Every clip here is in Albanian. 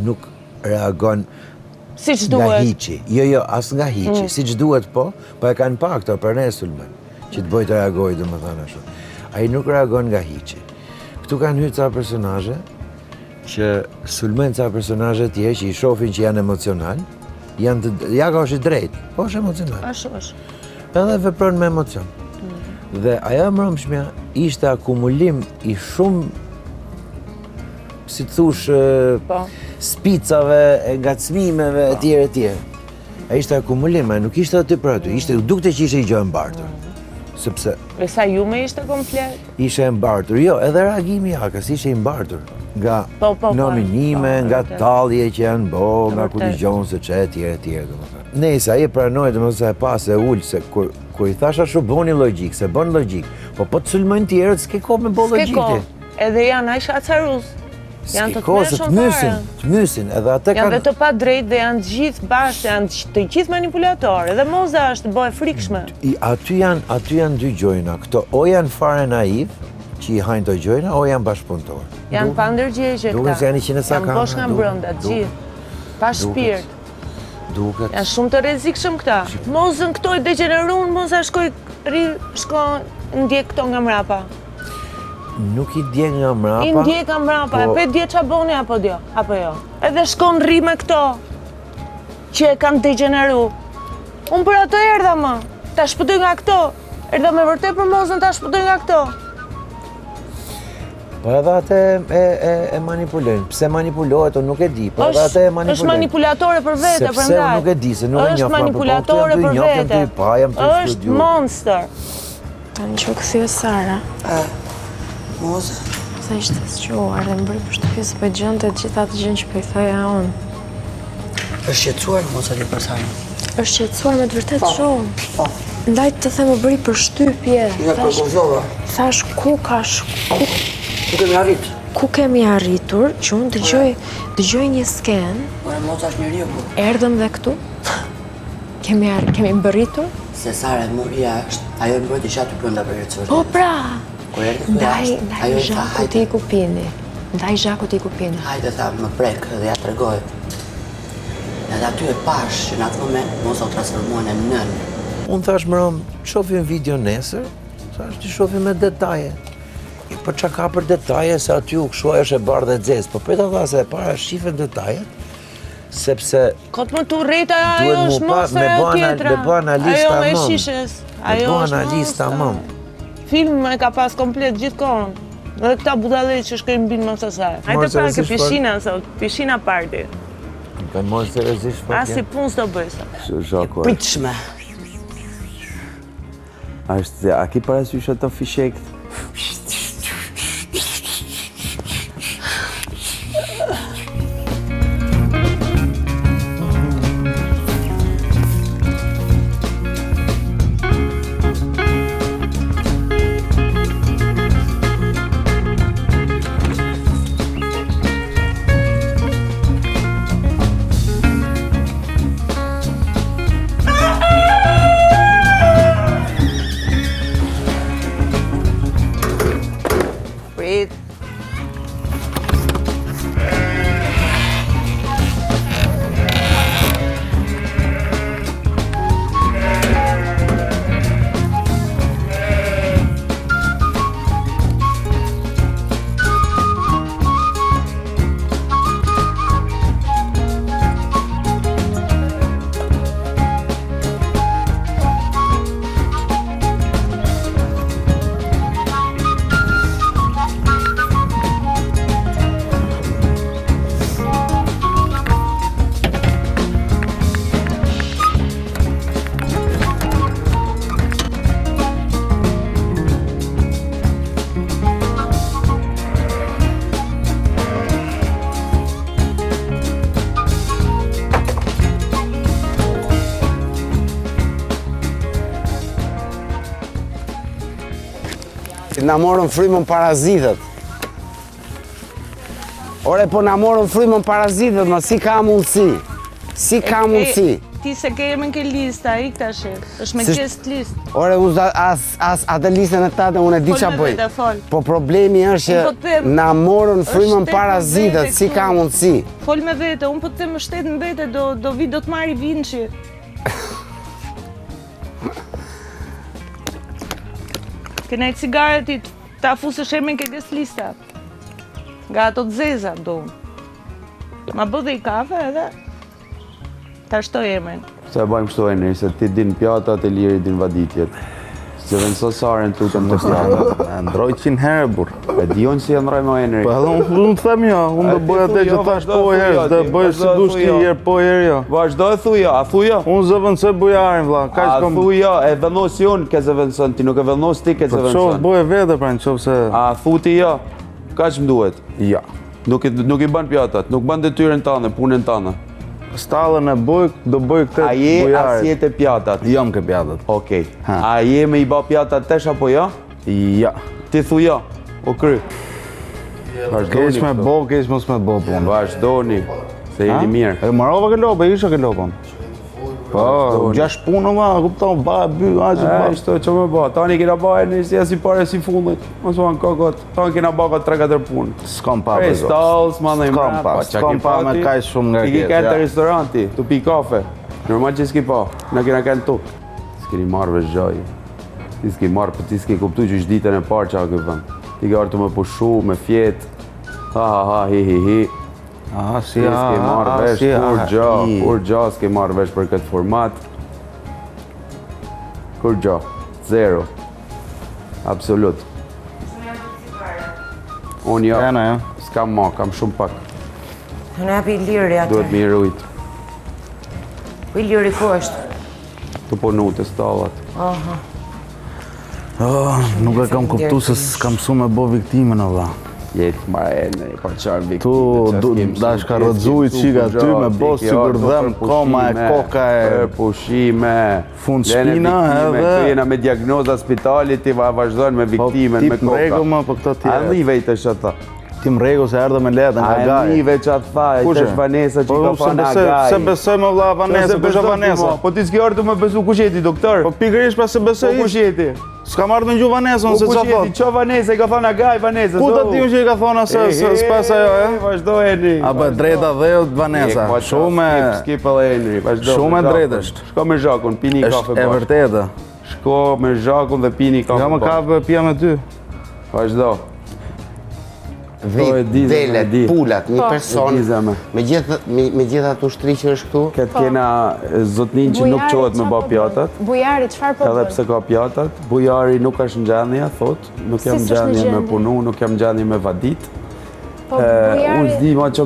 nuk reagon nga hiqi. Jo, as nga hiqi. Si që duhet po e kanë pa këto për ne Sulmen, që të bëjt të reagoj dhe më thënë ashtu. A i nuk reagon nga hiqi. Këtu kanë hyrë ca personazhe, që Sulmen ca personazhe tjerë që i shofin që janë emocional, ja ka është i drejtë, po është emocional. Është. Edhe vepron me emocion. Dhe ajo mbrëmshmja ishte akumulim i shumë, si të thush, spicave, ngacmimeve, etj. A ishte akumulim, a nuk ishte aty për aty, dukte që ishte i gjë e mbartur. Sepse... E sa jume ishte komplet? Ishe e mbartur, jo, edhe reagimi Akës ishte i mbartur. Nga nominime, nga tallje që janë nga ku dëgjon se që etj. Nëse ai pranoi domosdoshmë e pa se ul se kur i thasha ashtu bëni logjik, se bën logjik. Po të sulmojnë tjerët, s'ke kohë me bë logjik. Edhe janë aq acarus. Janë të mysin, edhe ata janë dhe të pa drejt dhe janë gjithë bashkë, janë të gjithë manipulatorë, edhe moza është bëhe frikshme. Aty janë dy gjojna, këto o janë fare naiv, që i hajnë të gjojna, o janë bashkëpunëtorë. Janë pa ndërgjegje këta, janë bosh nga brënda, gjithë, pa shpirt. Janë shumë të rrezikshëm këta. Mozën këto i degenerun, moza shko ndjek këto nga mrapa. Nuk i djek nga mrapa. I ndjek nga mrapa, e pe dje qa boni apo jo. Edhe shkon rri me këto, që e kanë degeneru. Unë për ato erdha më, ta shpëtoj nga këto. Erdha me vërtet për mozën, ta shpëtoj nga këto. Po edhe atë e manipulojnë. Pse manipulohet, o nuk e di. Po edhe atë e manipulojnë. Është manipulatore për vete, për ndaj. Sepse nuk e di, se nuk e njofë. Është manipulatore për vete. Është monster. Ta në që këthio Sara. Moza? Sa ishte squar dhe më bëri për shtëpisë për gjënë të gjitha të gjënë që për i thoja unë. është qetësuar Moza li për Sara? është qetësuar me të vërtet shumë. Po. Ndaj të the më bëri për shtypje. Nga përgozova. Thash ku kemi arrit? Ku kemi arritur, që unë dëgjoj një sken. Po e Moza është njeriu po. Erdhëm dhe këtu. Kemi mbërritur. Se Sara e moria është, ajo e mbrojti që aty brenda për herë. Po pra! Ndaj zhakut i kupini. Ndaj zhakut i kupini. Hajde tha, më prek dhe ja tregoj. Edhe aty e pash që në atë moment Moza u transformuan e nën. Unë thash mërom, shofim video nesër, thash të shofim me detaje. Po qa ka për detaje, se aty u këshua është e bardhe e dzes, po për të tha se e para shifen detajet, sepse... Kotë më të rrejta, ajo është monster e tjetra. Ajo me shishes. Ajo është monster. Film e ka pas komplet gjithë kohën. Dhe këta budalej që shkojnë binë më sasaj. Hajde pak e pishina sot, pishina party. Kanë mos seriozisht pak. Asi punë s'do bëj sot. Pritshme. A ki parasysh ato fishekt? Na morën frymën parazitët. Ore, po na morën frymën parazitët, ma si ka mundësi? Si ka mundësi? Ti se ke emrin ke lista, ik tash. Është me guest list. Ore, as atë listën e tate, unë e di qa bëj. Po problemi është që na morën frymën parazitët, si ka mundësi. Fol me vete, unë po të them shtet në vete, do vi, do të marri Vinci. Kënaj cigare ti ta fusësh emrin ke guest lista. Nga ato të zeza, do unë. Ma bë dhe i kafe edhe ta shtoj emrin. Se e bajmë kështu Enri, se ti din pjatat e liri din vaditjet. Se vend sosaren tutëm të pjatat. Ndroj 100 herë, burr. E di unë si e ndroj me Enri. Po edhe unë të them jo, unë do bëj atë që thash po herë, do bëj si dush ti herë po herë jo. Vazhdo e thuja, a thuja? Unë zëvendësoj bujarin, vlla. A thuja, e vendos unë ke zëvendëson, ti nuk e vendos ti ke Po zëvendëson. bëj vete pra nëse A thuti jo? Kaç më duhet? ja. Nuk i bën pjatat, nuk bën detyrën tënde, punën tënde. Stallën e bëj, do bëj këtë A je bujarin. asjetë pjatat? Jam ke pjatat. Okej. A je me i bë pjatat tesh apo jo? Ja. Ti thu jo. O kry. Keq me bo, keq mos me bo punë. Vazhdoni. Se jeni mirë. E marrova ke lopë, isha ke lopën. Po, 6 punë ma, kupton, ba, by, aqë, ba. Shto, që me ba, tani kena ba e një si pare si fundit. Mos ma në kokot, tani kena ba ka 3-4 punë. S'kam pa Prej për zotë. stallës, ma në i mrapa. S'kam pa me kaj shumë nga Ti ki kjetë, kënë të ja. restoranti, tu pi kafe. Normal që s'ki pa, në kena kënë tu. S'keni marrë vesh gjaj. Ti s'ki marrë, për ti s'ki kuptu që është ditën e parë që a këtë vend. Ti ke artu me pushu, me fjetë. Ha, hi. Aha, si, Ti s'ki marrë vesh, kur gja s'ki marrë vesh për këtë format. Kur gja, zero. Absolut. Unë jo, Jena, ja. s'kam ma, kam shumë pak. Në japi liri atë. Duhet me i rujt. Po i liri ku është? Të punu të stallat. Nuk e kam kuptu se s'kam su me bo viktimen, valla. Jetë ma e në pa qarë viktimë. Tu dash ka rëdzu i qika ty me bo sigur dhem koma e koka e Për pushime. fund Lene shpina viktime, edhe... Këtu jena me diagnoza spitalit, ti vazhdojnë me viktimen, me Tip mrego koka. më, po këto A tjerë. nive i të që tha? Ti mrego se erdhe me letë nga A gaj. nive që atë tha, e Kushe? të Vanesa që Po i ka unë fa nga gaj. se besoj me vlla Vanesa, kush e Vanesa? Po ti s'ki orë të me besu kush jeti, doktor? Po pikërisht pas se Po besoj kush jeti? s'kam ardhë me gju Vanesa, Po unë se kush qa jeti? thot. Qo Vanesa, i ka fa nga gaj, Vanesa. Ku të ti unë që i ka thona se s'pas ajo, e? Vazhdojeni. A bë drejta dhe Vanesa, shumë Skip edhe Enri, vazhdo. shumë me e Zhakun. drejtë është. Shko me Zhakun, pini kafe është e bashkë. vërtetë. Shko me Zhakun dhe pini kafe Ja më bashkë. kafe pia me ty. Vazhdo. Velet, pulat, një person, E di zeme. me gjitha të ushtri që është këtu, Këtë kena zotnin që nuk qohet me ba pjatat, Bujari, çfarë po edhe bën? pse ka pjatat. Bujari nuk është në gjendje, thot. Nuk jam Si në s'është në gjendje me gjendje? punu, nuk jam në gjendje me vadit. Po Unë bujari, s'di ma që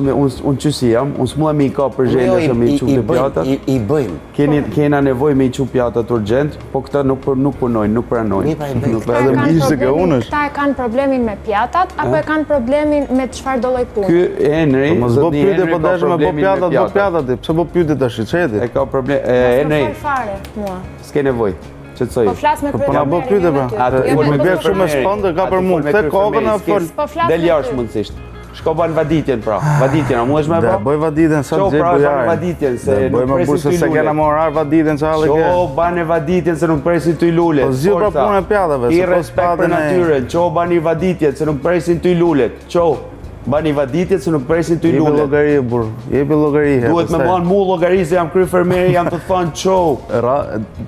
unë qësi jam, unë s'mua me i ka për gjendje që me i qu të pjatat. i bëjmë. Kena nevoj me i qu pjatat urgent, po këta nuk punojnë, nuk pranojnë. Mi pa i bëjmë. Nuk këta edhe e kanë mishë ke problemin- unësh. këta e kanë problemin me pjatat, apo e kanë problemin me çfarë do lloj pune? Ky Enri, Po mos bo zotni pyetje, Enri po ka dash me bo problemin pjatat, me bo pjatat ti. Pse bo pyetje tash, çeti? E ka problem, Mos Enri, më fal fare mua. s'ke nevoj, qëtësoj. Po flas me Po na bo pyetje pra. Atë Me bjerë shumë me shpandë, ka për mund. Te kokën a fol. Po flas Del me jashtë ty. mundësisht. Shko ban vaditjen pra, vaditjen, a mu është me Dhe ba? bëj vaditën sa Qo të gjej pra ban bujarin. vaditjen, se Dhe nuk bëj më presin burë se t'y se kena lullet. më orar vaditën sa halë ke. Qo ban e vaditjen se nuk presin t'y lullet. Po zgjidh pra punën e pjatave, Ki se po respekt për s'patin e... natyren, qo ban i vaditjen se nuk presin t'y lullet. Qo, ban i vaditjen se nuk presin t'y Jepi lullet. llogari burr, jepi llogari. Duhet me ban mu llogari se jam kry fermeri, jam të thonë qo.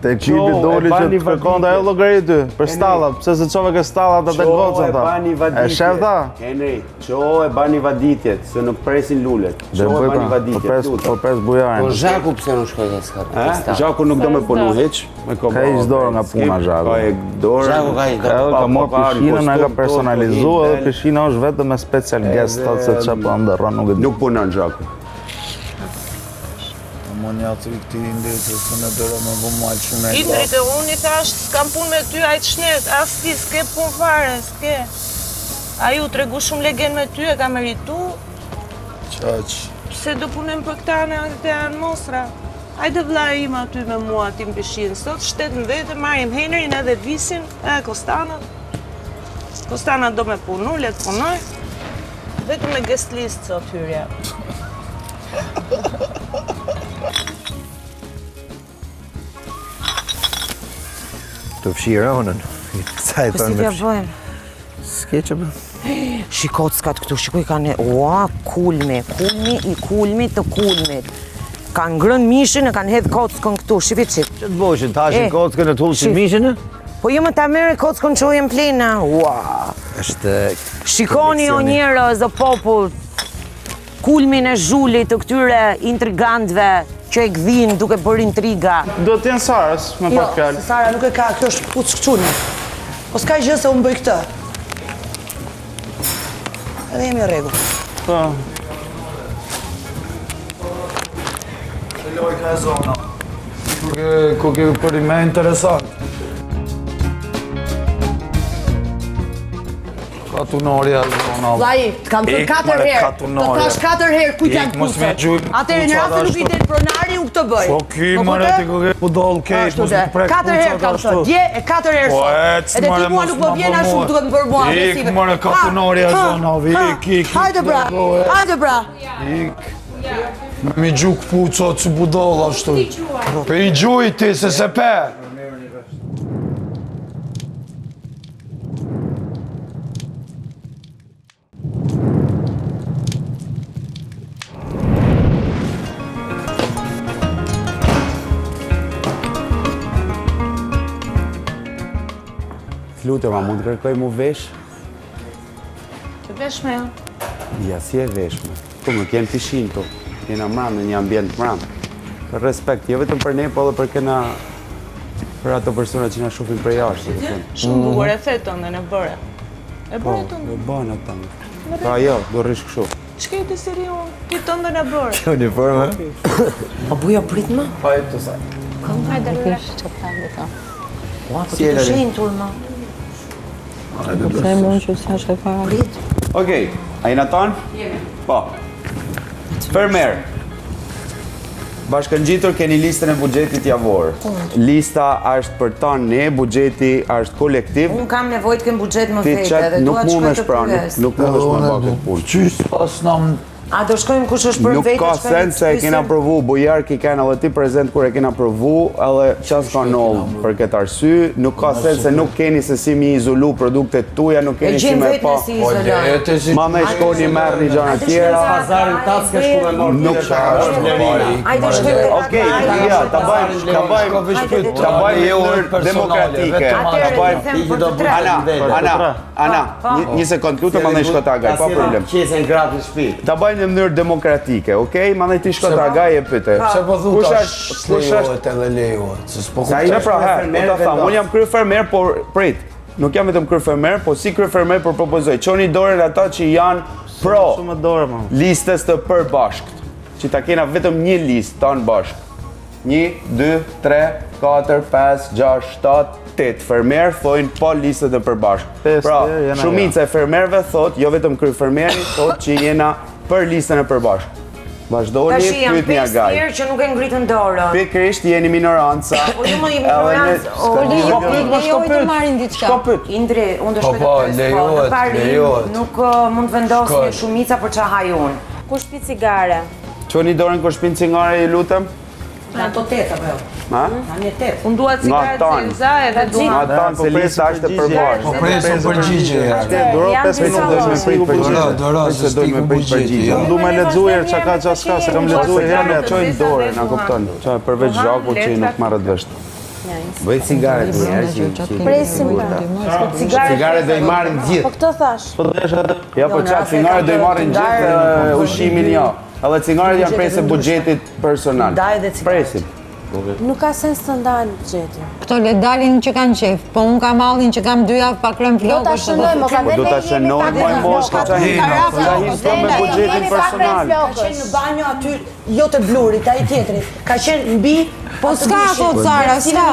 Te ekipi Qo, doli e që bani të kërkon ajo vaditjen. llogari ty, për stallat, pse se çove ke stallat atë gocën e ta. bani vaditjet. E shef tha? Henry, qo e bani vaditjet, se nuk presin lullet. Dhe Qo e bëj bani pra, vaditjet, po pres Po bujarin. Zhaku pse nuk shkoj ke s'ka? Zhaku nuk do me punu heq. Ka ish dorë nga puna, Zhaku. Ka e dorë. Zhaku ka ish dorë. Edhe ka marrë Pa, pishinën, e ka kostum, personalizu, kostum, edhe pishina është vetëm me special guest, thotë se çfarë po ndërron, nuk e di. Nuk punon Zhaku. Mo një atë këti indri që së në dërë me bu malë shumë e Indrit e unë i thash, s'kam punë me ty, ajtë shnet, as ti s'ke punë fare, s'ke. A ju tregu shumë legend me ty, e ka meritu, qaq. pse do punem për këta në të janë mosra. Ajde vlla im aty me mua, ti më pishin, sot shtet në vete, marim Henrin edhe Visin, e Kostanën. Kostana do me punu, le të punoj. Vetëm me guest list sot hyrja. Të fshironën. Sa e Po si t'ja bëjmë? S'ke që bë. Shiko s'kat këtu, shiko i kanë... Ua, kulmi i kulmit të kulmit. Kanë ngrën mishin e kanë hedhë kockën këtu, shifit qip. Që të bojshin, tashin kockën e tullë si mishin e? Po ju më ta mere kockën që ujem plena. Ua. Është... Shikoni o njerëz, o popull, kulmin e zhullit të këtyre intrigantëve që e gdhin duke bërë intriga. Do t'jenë Sarës, me pak fjallë. Sara nuk e ka, kjo është putë shkëquni. Po s'ka gjë se unë bëj këtë. Edhe jemi në rregull. Po. Lojka e zona. Ku ke për me interesant. Katunori e zona. Vlaji, t'kam thënë 4 herë. Të thash 4 herë kujt janë pucat. Atëherë në rastin nuk i del pronari, unë këtë bëj. Po ki mëre ti ku ke pudoll kejt, mos të prek 4 herë kam thënë, dje e 4 herë sot. Edhe ti mua nuk më vjen as shumë duhet më bërë mua agresive. Ik mëre katunori e zona, ik. Hajde bra, hajde bra. Ik. Mi gjuk pucat që budoll ashtu. Pe i gjuj ti se se pe. Lutem, a mund të kërkoj mu vesh? Të veshme jo? Ja, si e veshme. Tu më kjenë pishin tu. Jena mramë në një ambient mramë. Për respekt, jo vetëm për ne, po edhe për kena... për ato persona që na shohin për jashtë. Shumë bukur e theton dhe në bëre. E Po, bëre tonë. do bënë ata. Pra jo, do rish kështu. Ç'ke të seri unë? Ti tonë dhe në bëre. Uniforme? Po buja prit më? Pa e të saj. Këmë hajde lë. Ua, po ti të shenjë turma. Okej, a jena tonë? Jemi. Po. Fermer. Bashkëngjitur keni listën e buxhetit javor. Lista është për tonë ne, buxheti është kolektiv. Unë kam nevojë të kem buxhet më Ti vete çet dhe nuk dua të shkoj mundesh të pra, pyes. nuk mundesh më bako punë. Qys pas nam... A do shkojmë kush është për Nuk vete? ka sens se e kena provu, bujar ki kanë edhe ti prezent kur e kena provu, edhe qas ka nollë për këtë arsye, nuk ka sens se nuk keni se si mi izolu produktet tuja, nuk E keni si gjem me vetën pa. si izolon. Ma me shkoni merë një gjana tjera. Pazarin tas ke shku me mor. Nuk Ajde shkojmë. Okej, ja, ta bëjmë në mënyrë demokratike. Ta bëjmë, Ana, një sekund, lutem mandej shko ta agaj, pa problem. Ta bëjmë në mënyrë demokratike, okej? Mandej ti shko ta agaj e pyte. Se po thu Kush tash është lejohet edhe lejohet. Se s'po Sa ime pra herë, po ta tham, unë jam kryefermer, por prit. Nuk jam vetëm kryefermer, po si kryefermer për propozoj. Çoni dorën ata që janë pro Shumë dorë, ma. listës të përbashkët. Që ta kena vetëm një listë tanë bashkë. 1, 2, 3, 4, 5, 6, 7, 8 fermer thojnë po listët e përbashkët. Pra, shumica e fermerëve thot, jo vetëm kryefermeri, thot që jena për listën e përbashkët. Vazhdoni, Tashi janë pyetni 5 agaj. njerë që nuk e ngritën dorën. Pikërisht jeni minoranca. Po ju më i minorancë. Lejoj të marrin diçka. Shko pyet. Indri, unë do shkoj të Po, pyes. lejohet, Në parim lejohet. nuk mund vendosni shumica për çfarë haj unë. Kush pi cigare? Çoni dorën kur shpin cigare, ju lutem. Në ato 8 apo jo? Ha? Në 8. Unë dua cigare tanë. Celza edhe Nga dua. tanë se lista është e përbashkët. Po presim përgjigje. Duro 5 minuta do me prit përgjigje. Dora, Se do me prit përgjigje. Unë du me lexuar çka ka çka s'ka, se kam lexuar Ja herë me atë. çojnë dorën, na kupton. Çfarë përveç zhaku që i nuk marrët vesh. Bëj cigare të njerë që... Presim. Cigare do i marrin Po gjithë. këtë thash. Ja po çfarë cigare do i marrin gjithë ushimin jo. Edhe cigaret janë prej se buxhetit personal. Ndaj dhe cigare. Presim. Nuk ka sens të ndajnë buxhetin. Këto le dalin që kanë qef, po unë kam mallin që kam 2 javë pa krem Do ta flokësh. shënojmë, mos a Po do ta shënojmë, po mos ka çahin. Çahin po me buxhetin personal. Ka qenë në banjo aty, jo të blurit, ai tjetrit. Ka qenë mbi... Po s'ka, thot Sara, s'ka.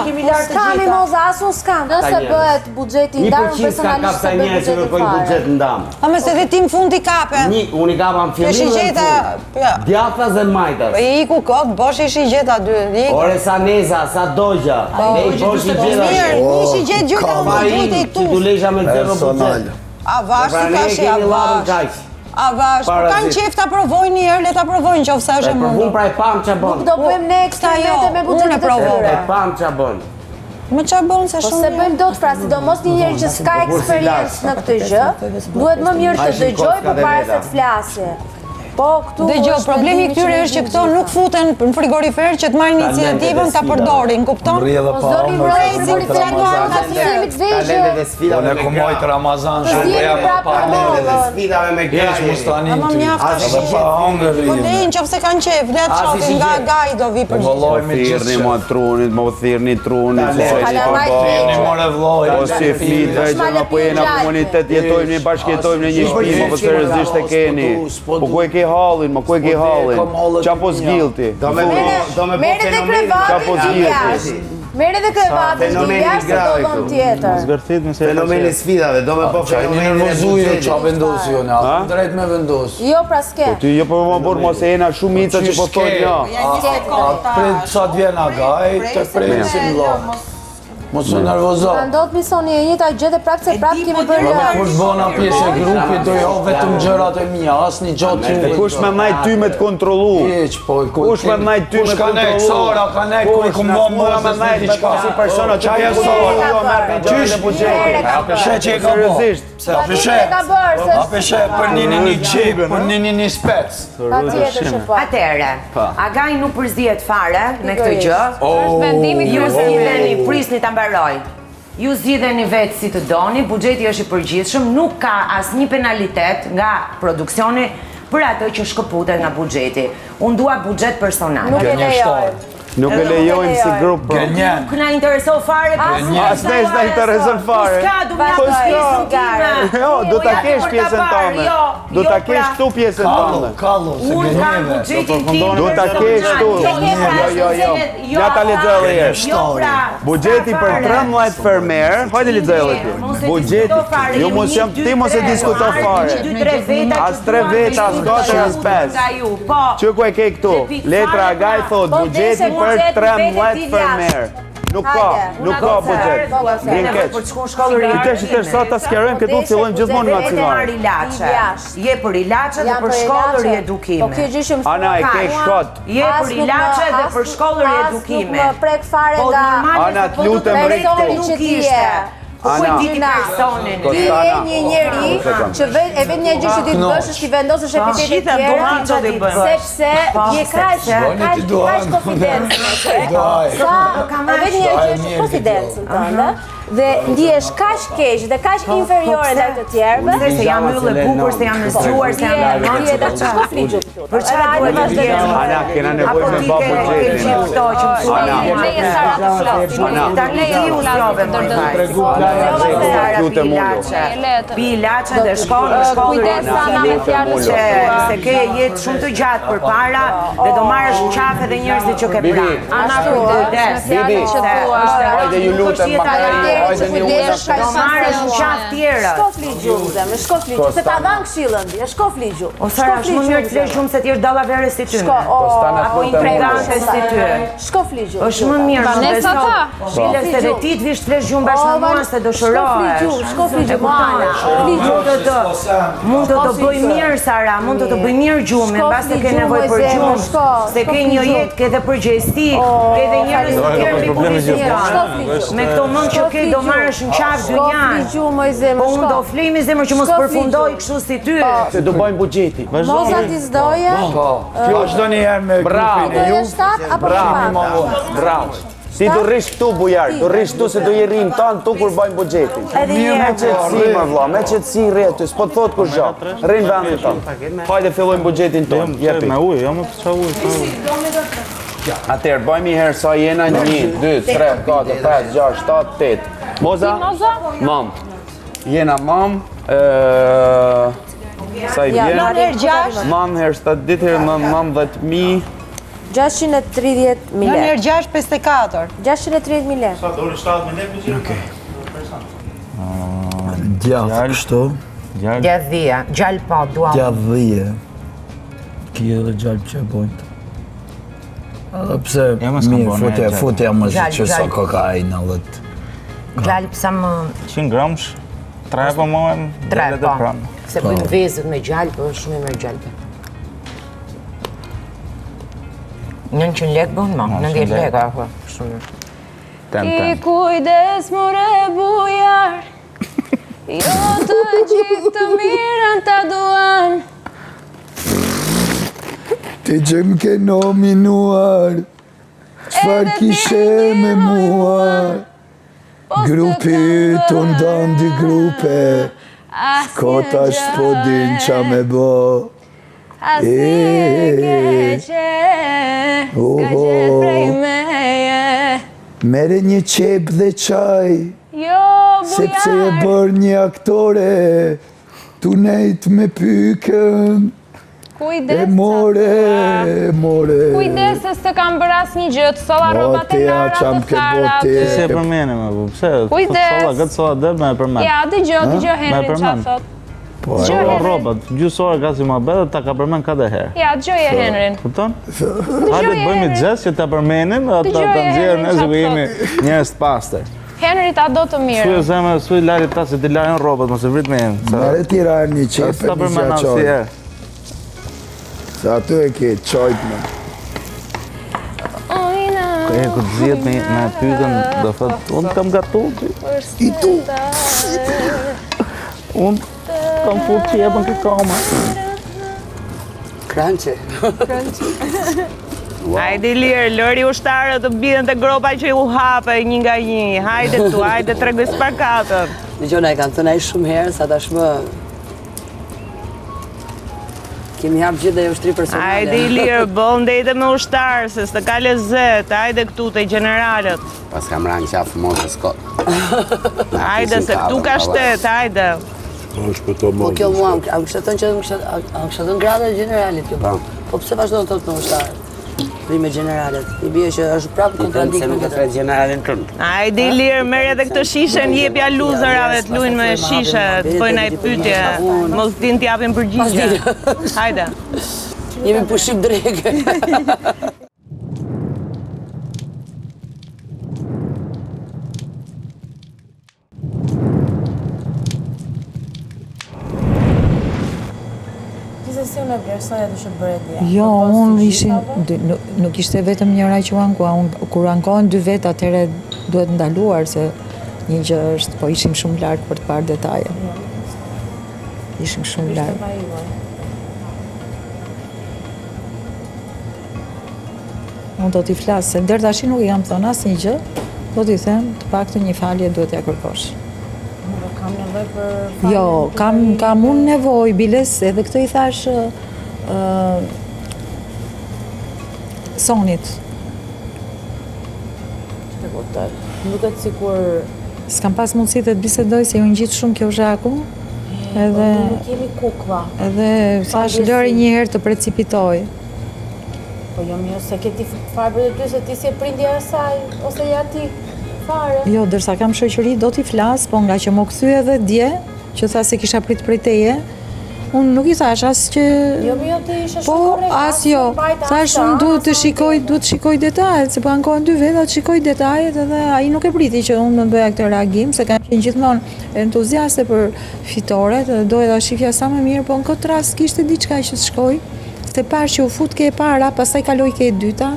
S'kam i moza, asu s'kam. Nëse bëhet buxheti i ndarë, personalisht se bëhet buxheti fare. A me se dhe ti në fund i kape. Unë i kapam Ishi fillim dhe gjeta, fund. Djathas dhe majtas. po i iku kot, bosh ishi gjeta 2. Ore sa neza, sa dogja. Ne i bosh i gjeta. Mirë, ishi gjetë gjyta unë gjyte i Që tu. tu lesha me zero buxhet. A vash Pra të ne kashi, a kemi lavën vash. kaq. A vash, po kanë Parazit. qef ta provojnë një herë, le ta provojnë qofë sa është e Për mundur. unë pra e pam qa bon. Do bëjmë ne eksperimente me unë e buxhetet e provova. E tyre. pam qa bon. Më qa bënë se Po shumë... se bëjmë do të fra, sidomos një njeri që s'ka eksperiencë në këtë gjë, duhet më mirë të dëgjoj për para se të flasi. Po, këtu... Dëgjoj, problemi këtyre është që këto nuk futen në frigorifer që të marrë iniciativën të përdorin, kupton? Po zori mbrojnë, zori të januar nga sistemit vegjë. Po ne kumojt Ramazan Të zjeni prapë në mollën. Keq mustanin Ama ty. mjaftë Edhe pa hangër Po i. lejnë që pëse kanë qef, le të shotin nga gaj do vi për gjithë. Vëlloj me Thirni gjithë. ma trunit, ma thirni trunit, se që Kalamaj po Thirni bo. more vlloj. Po si fmitve që nga po jena komunitet, jetojmë një bashkjetojmë në një shpi, ma po seriozisht e keni. Po ku e ke hallin, ma ku e ke hallin? Qa po zgjilti? Mere dhe krevatin të jashtë. Mere dhe krevatin të jashtë të do dhëmë tjetër. Zgërthit me se... Fenomeni sfidave, do me po Qa e një nervozujo qa vendosi jo ne, atë drejt me vendos. Jo, pra s'ke. Ty jo po më burë mos e jena shumë ica që po thonë ja. Atë prit sa t'vjen agaj, të presim lo. Mos u nervozo. Ka ndodhë misoni e njëta gjë dhe prapë se prapë kemi bërë Kur lërë. të bëna pjesë e grupit, do jo vetëm gjërat e mija, asnjë gjatë E kush me najt ty me të kontrolu? Hiq, po, Kush me najt ty me kush të ka ne kontrolu? Sara, ka ne kur ku më Mora me najt me diçka. si persona që Çaja ke Sara. jo merr me gjërat e buxhetit. She që e ka bo. Seriozisht. Se apeshe, ka bërë, se... apeshe për një qip, për një spec. Pa tjetër që po. Atëre, Agaj nuk përzihet fare me këtë gjë. vendimi Ju kryesor. zgjidheni, prisni ta mbaroj. Ju zgjidheni vetë si të doni, buxheti është i përgjithshëm, nuk ka asnjë penalitet nga produksioni për atë që shkëputet nga buxheti. Unë dua buxhet personal. Nuk e lejoj. Nuk e lejojmë si grup. Gënjen. Nuk na intereson fare. As ne s'na intereson fare. Ska, du mja Po s'ka. pjesën time. Jo, do ta kesh pjesën tënde. Do ta kesh këtu pjesën tënde. Kallo, se Unë kam gënjeve. buxhetin tim. Do ta kesh këtu. Jo. Ja ta lexoj edhe herë. Jo, pra. Buxheti për 13 fermer, hajde lexoj edhe ti. Buxheti, jo mos jam ti mos e diskuto fare. As 3 veta, as 4, as 5. Po. Që ku e ke këtu? Letra Agaj thot buxheti për 13 fermer. Nuk ka buxhet. Brin keq. Për të shkuar në shkollë Ti tash të sa ta sqarojmë këtu fillojmë gjithmonë nga cigare. Je për ilaçe dhe për shkollë edukime. Po kjo gjë që më Ana e ke shkot. Je për ilaçe dhe për shkollë edukime. Nuk më prek fare Po nga... normal Ana, të lutem, personi rikto. që ti je. Po ku Ana. e diti personin? Ti je një njeri që e vetë një gjë që ti të bësh është ti vendosësh epitetet Shita, tjera bëni çfarë do i bësh. sepse je kaq konfidencë. E vetë një gjë është konfidencën tënde dhe ndihesh kaq keq dhe kaq inferiore ndaj të tjerëve. Se jam yll e bukur, se jam në zgjuar, se jam në Ti je të çfarë fligjë. Për çfarë duhet të vjen? Ana, kena nevojë me bab buxhetin. Këto që më Ana. Leje Sara të flas. Tani ju slove më Pi ilaçe dhe shkon në shkollë. Kujdes Ana me fjalën Se ke jetë shumë të gjatë për para dhe do marrësh qafe dhe njerëzit që ke pranë. Ana kujdes. Hajde ju lutem hajde një unë. Do marrësh qafë tjera. Shko fligju, zemë, shko fligju, se ta dhan këshillën ti, shko fligju. O Sara, është më mirë të flesh shumë se ti është dallavere si ty. Shko, Apo intrigante si ty. Shko fligju. Është më mirë më beso. Shile se dhe ti të vish të flesh gjumë bashkë me mua se do shërohesh. Shko fligju, Ana. Mund të të bëj mirë, Sara, mund të të bëj mirë gjumë, në bas të ke nevoj për gjumë, se ke një jetë, ke dhe përgjesti, ke dhe njërës të tjerë mbi publicitet. Me këto mund që ke do marrësh në qafë dy njanë, po unë do flimi zemër që mos përfundoj kështu si ty. Se do bëjmë buxheti. Moza ti zdoje? Vazhdo një herë me grupin e ju. Doje 7 apo 5? Bravo. Ti do rrish këtu bujar, do rrish këtu se do je rrim tan tu kur bëjmë buxhetin. Me qetësi më vlla, me qetësi rreti, s'po të thot kush gjë. Rrin vendin ton. Hajde fillojmë buxhetin ton. Jepi Me ujë, jo me çfarë ujë. Atëherë bëjmë një herë sa jena 1, 2, 3, 4, 5, 6, 7, 8. Moza? Mam. Jena mam. Sa i vjen? Mam herë 7 ditë herë mam 10.000. 630.000 Në lekë. nërë 654. 630.000 lekë. Sa dori 70.000 lekë buxhet? Okej. Djathë kështu. Djadhia, gjallë po, duam. Djadhije. Ki edhe gjallë që e bojnë. Edhe pse mirë, futja më që sa kokainë edhe të... Gjallë pësa më... 100 gramsh, 3 po mohem, 3 dhe po. pranë. Se bëjmë vezët me gjallë, po shumë i mërë gjallë. 900 lekë bënë, ma, 90 lekë, apo, shumë. Ki kujdes more bujar, jo të gjithë të mirën të duan. Ti që më ke nominuar, qfar kishe me mua? Grupi të ndonë dy grupe, kota s'po din qa me bo. Asnjë keqe, s'ka qenë prej meje. Mere një qep dhe qaj, sepse e bërë një aktore, tu nejt me pykën, e more. Kujdes se s'të kam bërë asnjë gjë, të solla rrobat e lara të thara. Ti se e përmene me, pse? Kujdes. Këtë solla dhe me e përmene. Ja, dëgjoj Henrin qa thot. Solla rrobat, gjysore ka si ma bedhe, ta ka përmen ka dhe herë. Ja, dëgjoj Henrin. Kupton? Hajde të bëjmë i gjes që ta përmenim, ta nëzirë nëse ku jemi njerës të pastër. Henri ta do të mirë. Suj e zeme, suj lari ta se ti lajnë rrobat, mos e vrit me jenë. Mare tira një qepe një qa qoj. Se aty e ke qojt me. E këtë zhjet me pykën, do thët, unë kam gatu. I tu. Unë kam fut që jepën këtë kama. Kranqe. Hajde lirë, lëri ushtarët të bidhen të gropa që u hape një nga një. Hajde këtu, hajde tregoj sparkatën. Dëgjona e kanë thënë ai shumë herë, sa tashmë kemi hapë gjithë dhe ushtri personale. Hajde i lirë, bëll ndejte me ushtarë, se s'të ka lezet. Hajde këtu të i generalët. Pas kam ranë qafë mosë s'kot. Hajde se këtu ka shtet, hajde. Po kjo mua, a më kështë thënë që a më kështë thënë grada e generalit kjo. Po pëse vazhdo në thotë me ushtarët? Prime generalet. I bje që është prapë kontradikt. Se nuk e thret generalin tëndë. Hajde i lirë, merë edhe këtë shishen, jepja luzërave të lujnë me shishe, të bëjnë aj pytje, mos din t'japin përgjigje. Hajde. Jemi pushim dreke. Si unë e vlerësoja të shëbëre dje? Jo, unë nuk ishte vetëm njëra që u ankua. Kur ankohen dy vetë, atëre duhet ndaluar, se një gjë është, po ishim shumë larkë për të parë detaje. Ishim shumë larkë. Unë do t'i flasë, se ndër tashi nuk i kam thonë asë një gjë, do t'i them, të pak të një falje duhet ja kërkosh. Kam nevoj për falje? Jo, kam unë nevoj, biles, edhe këtë i thash Sonit. Që të gotë, duket si kur... S'kam pas mundësi të të bisedoj, se ju në gjithë shumë kjo zhaku. Edhe... Nuk jemi kukva. Edhe thash lëri një herë të precipitoj. Po jo mjo, se ke ti farë për të ty, se ti si e prindja e saj, ose ja ti fare. Jo, dërsa kam shoqëri, do t'i flas, po nga që më kthy edhe dje, që tha se kisha prit prej teje, unë nuk i thash as që... Jo, mjo të ishe shumë Po, as jo. Thash unë duhet të shikoj detajet, se po ankohen dy veta të shikoj detajet, edhe ai nuk e priti që unë më bëja këtë reagim, se kam qenë gjithmonë entuziaste për fitoret, dhe doja ta shifja sa më mirë, po në këtë rast kishte diçka që të shkoj, se pash që u fut ke e para, pastaj kaloj ke e dyta.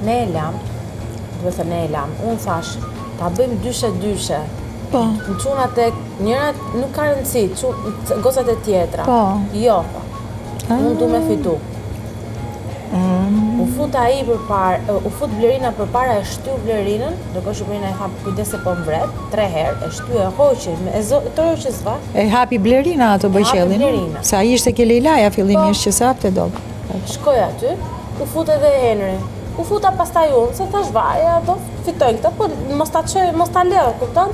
Ne e lam, unë thash, ta bëjmë dyshe. Po. Në qunat e njërat nuk ka rëndësi, gosat e tjetra. Po. Jo, po. Unë du me fitu. U fut ai përpara, u fut Blerina përpara, e shtyu Blerinën, ndërkohë që Blerina e hap kujdes se po mbret, 3 herë, e shtyu e hoqi, tërë që s'va. E hapi Blerina ato bëjqelin, se ai ishte ke Lejlaja fillimisht që se hapte dog. Shkoj aty, u fut edhe Henri. U futa pastaj unë, se thash vaja, do fitojnë këta, po mos ta lërë, kupton?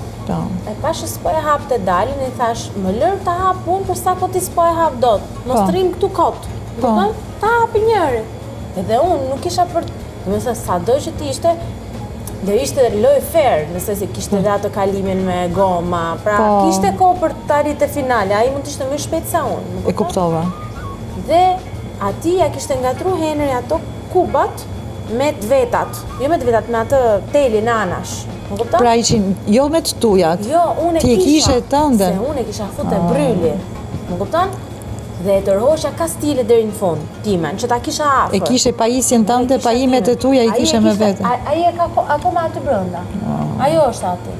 E pashë s'po e hap të dalin, i thash, më lërë ta hap unë, përsa po ti s'po e hap dot, mos të rrim këtu kotë, kupton? Ta hapi njëri. Edhe unë nuk isha për, dhe se sa do që ti ishte, dhe ishte loj fair, nëse si kishte dhe ato kalimin me goma, pra kishte ko për të arrit e finale, a i mund të ishte më shpejt sa unë. E kuptova. Dhe ati ja kishte ngatru Henri ato kubat, me të vetat, jo me të vetat, me atë telin anash. Më kupton? Pra ishin, jo me të tujat. Jo, unë e kisha. Ti e kishe të ndën. Se unë e kisha fut e bryli. Më kupton? Dhe e tërhoshja ka stile deri në fund, timen, që ta kisha afër. E kishe pajisjen tënde, pajimet e tuja i kishe me vete. Ai e ka akoma aty brenda. Ajo është aty.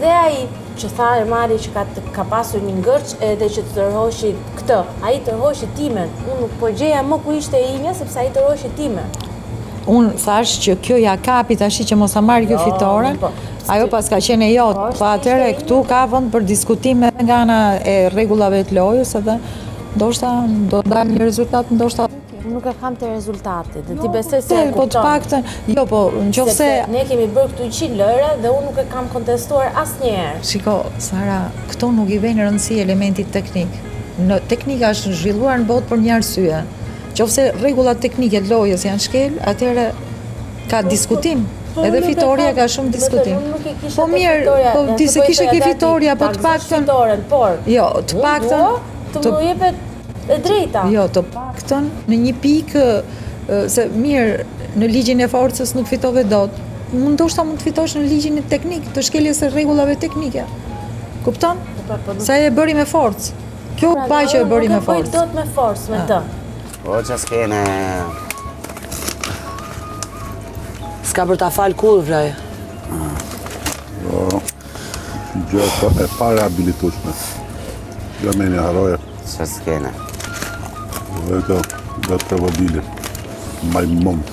Dhe ai që tha Ermari që ka pasur një ngërç edhe që të tërhoshi këtë. Ai tërhoshi timen. Unë nuk po gjeja më ku ishte e imja sepse ai tërhoshi timen. Unë thash që kjo ja kapi tash që mos a marrë kjo fitoren. Ajo pas ka qenë e jotë, pa atëre këtu ka vënd për diskutime nga ana e rregullave të lojës edhe ndoshta do dalë një rezultat ndoshta. Nuk e kam të rezultatit, dhe ti besoj se e kupton. Po të paktën, jo po, nëse ne kemi bërë këtu 100 lojra dhe unë nuk e kam kontestuar asnjëherë. Shiko, Sara, këto nuk i vjen rëndësi elementit teknik. Teknika është zhvilluar në botë për një arsye. Qofse rregullat teknike të lojës janë shkel, atëherë ka diskutim. Edhe fitoria ka shumë diskutim. Po mirë, po ti se kishe ke fitoria, po të paktën jo, të paktën të më jepet e drejta. Jo, të paktën në një pikë se mirë në ligjin e forcës nuk fitove dot. Ndoshta mund të fitosh në ligjin e teknik, të shkeljes së rregullave teknike. Kupton? Sa e bëri me forcë. Kjo pa që e bëri me forcë. Nuk e bëj dot me forcë me të. O që s'kene... S'ka për ta falë kur, vraj? Jo, gjë e pa rehabilitueshme. Gjë me një haroje. Që s'kene? Dhe të prevodilin. Maj mund.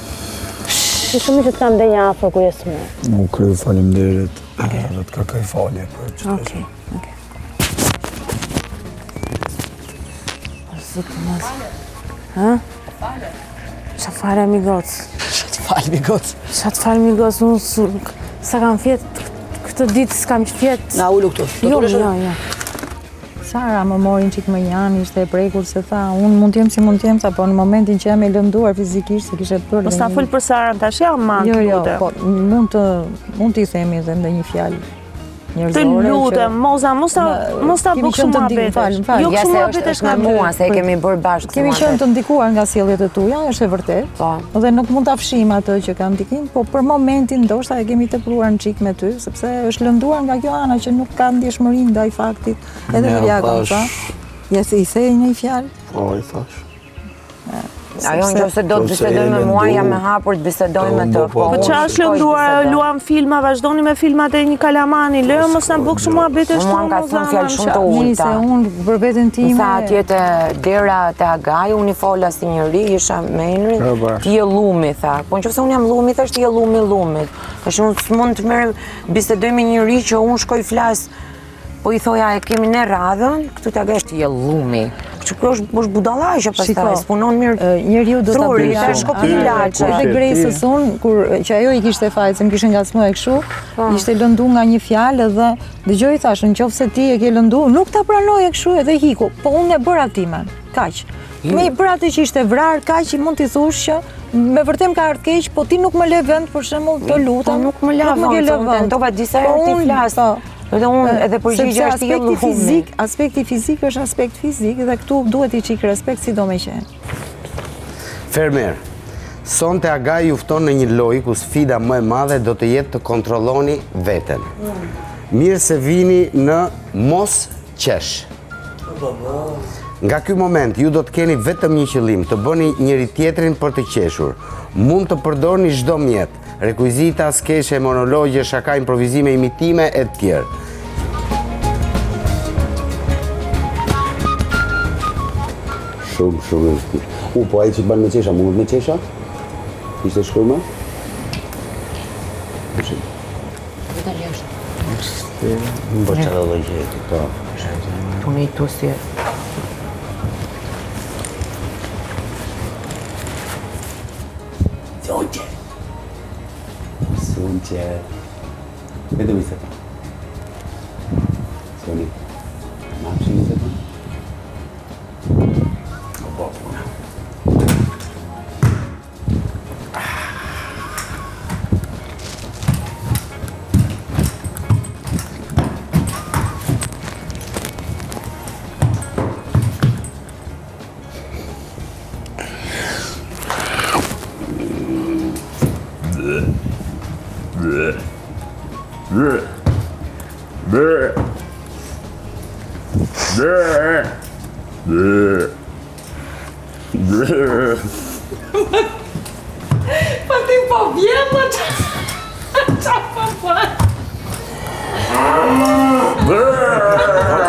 Që shumë që të kam dhe një afër ku jesë më. Nuk kryu faleminderit. Dhe të kërkoj falje për që të Okej. Zëtë mëzë. Ha? Qa fare mi gocë. Falë mi gocë. Qa të falë mi gocë, unë sa kam fjetë, këtë ditë s'kam që fjetë. Na ullu këtu. Jo. Sara më morin qik më janë, ishte e prekur se tha, unë mund t'jem si mund t'jem, po në momentin që jam e lënduar fizikisht, se kishe bërë... Mos ta fol për Sarën tash, jam ma të lutem. Po, mund t'i themi dhe një fjalë njerëzore. Të lutem, mos ta bëj kështu muhabet. Jo kështu muhabet është me mua, se e kemi bërë bashkë. Kemi qenë të ndikuar nga sjelljet e tuaja, është e vërtet. Po. Dhe nuk mund ta fshim atë që ka ndikim, po për momentin ndoshta e kemi tepruar në çik me ty, sepse është lënduar nga kjo ana që nuk ka ndjeshmëri ndaj faktit. Edhe Iliaka tha. Ja se i thej një fjalë? Po, i thash. Ajo nëse do të bisedoj me mua, jam e hapur të bisedoj me të. Po qa është lënduar, luam filma, vazhdoni me filmat e një kalamani, lërë mos në bëk shumë abete shtu mua ka thënë fjallë shumë të ulta. Nise, unë për vetën time... Sa atje të dera të Agaj, unë i fola si njëri, isha me Enri, ti je lumi, tha. Po në qëfëse unë jam lumi, thash ti je lumit. Tash unë s'mund të merë bisedoj me njëri që unë shkoj flas, po i thoja e kemi ne radhën, këtu të Agaj ti je lumi. Që kjo është budallaqe pastaj, s'punon mirë. Njeriu do ta bëjë shkopilaqe. Edhe Gresës unë, që ajo i kishte fajt, se më kishe ngacmuar kështu, ishte lëndu nga një fjalë dhe dëgjoj thash, nëse ti e ke lëndu, nuk ta pranoje kështu edhe hiku, po unë e bëra timen, kaq. Me për atë që ishte vrar, kaq i mund t'i thush që me vërtet ka ardhur keq, po ti nuk më le vend për shembull, të lutem. Nuk më la vend, tentova disa herë ti flas. Edhe unë, edhe përgjigja është jo lufumi. Aspekti fizik është aspekt fizik dhe këtu duhet i qik respekt si do me qenë. Fermer, sonte Agaj ju fton në një lojë ku sfida më e madhe do të jetë të kontrolloni veten. Mirë se vini në mos qesh. Nga ky moment ju do të keni vetëm një qëllim, të bëni njëri tjetrin për të qeshur. Mund të përdorni çdo mjet, rekuizita, skeshe, monologje, shaka, improvizime, imitime e të tjerë. Shumë. Po ai që të banë me qesha, mundet me qesha? Ishte shkrume? Më bërë që dhe lojgje. Tu me i tu si... Sonqe... Vetëm i se ta. Soni. Ma përshin i se ta? Po, puna.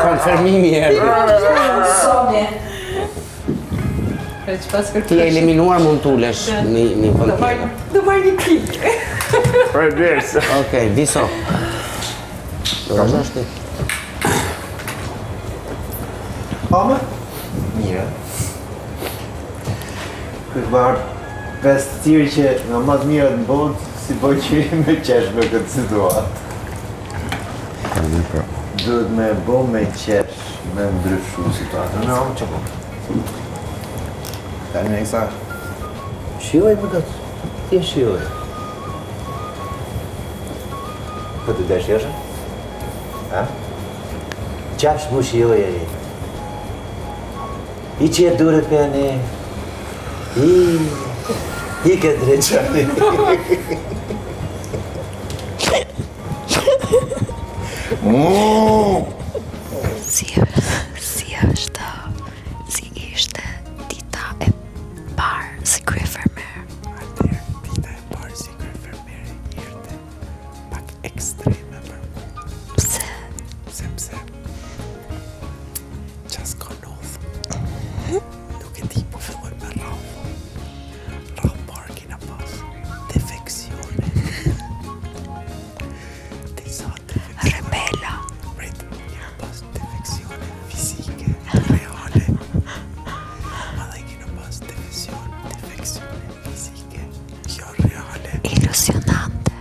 Konfirmimi erdhi. Ti e eliminuar mund t'ulesh një vend tjetër. Do marr një pikë. Okej, viso. Do vazhdosh ti. Pame? Mire. Këtë barë 5 tirë që nga më të mirët në botë, si boj që me qesh me këtë situatë. Duhet me bo me qesh, me ndryshu situatën. Në omë që po. Ta në eksa. Shioj për këtë. Ti e shioj. Po të desh jeshë? Ha? Qash mu shioj e i. I që e dure për një. I këtë dreqani. Si ishte dita e parë si kryefermer? Dita e parë si kryefermeri ishte pak ekstreme për mu. Pse? Pse? Qas ka nodhë. Nuk e di po filloj me rrallë. Rrallë parë kina pas defeksione. Disa defeksione. Rebela. Kina pas defeksione fizike, reale. Madhe kina pas defeksione fizike, jo reale. Ilusionante.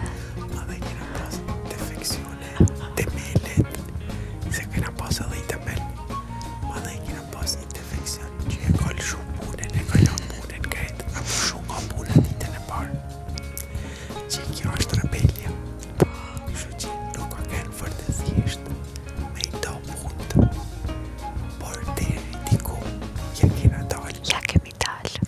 Madhe kina pas defeksione temelet, se kina pas edhe i temel. Madhe kina pas një defeksion që e kallë shumë punën, e kallon punën krejt, apo shumë nga punën ditën e parë. Që kjo është rebelja. Kështu që nuk ka kënë vërtet thjesht me i do punë. Por deri diku, ja kena dalë. Ja kemi dalë.